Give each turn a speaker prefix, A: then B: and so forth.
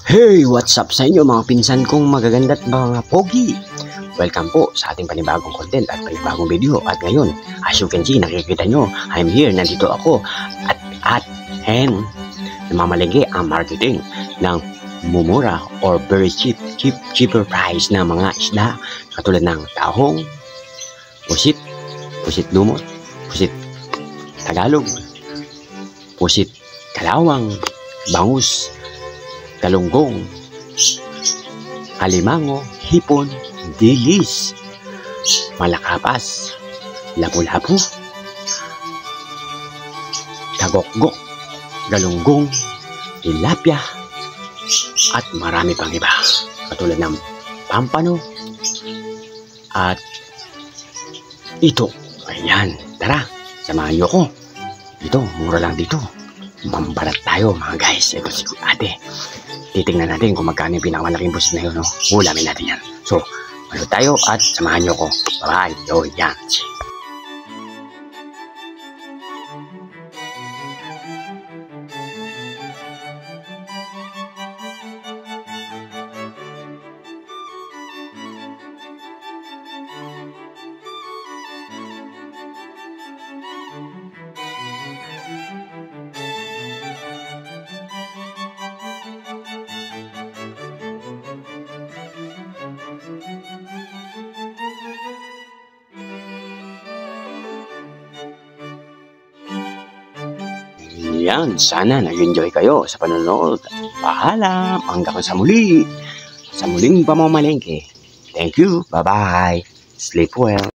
A: Hey! What's up sa inyo mga pinsan kong magaganda at mga pogi? Welcome po sa ating panibagong content at panibagong video. At ngayon, as you can see, nakikita nyo, I'm here, nandito ako at namamalengke ang marketing ng mumura or very cheaper price na mga isda katulad ng tahong, pusit lumot, pusit Tagalog, pusit kalawang, bangus, galunggong, alimango, hipon, dilis, malakapas, lapu-lapu, tagokgok, galunggong, tilapia, at marami pang iba katulad ng pampano at ito. Ayan, tara, samahan niyo ako. Dito, mura lang dito. Mambalat tayo mga guys. Ito si ate. Titingnan natin kung magkano yung pinakamalaking pusit na yun. No? Ulamin natin yan. So, ano tayo at samahan nyo ko. Bye-bye. Yo, yan. Yan, sana nag-enjoy kayo sa panonood. Paalam, hanggang sa muli. Sa muling pamamalengke. Thank you, bye-bye. Sleep well.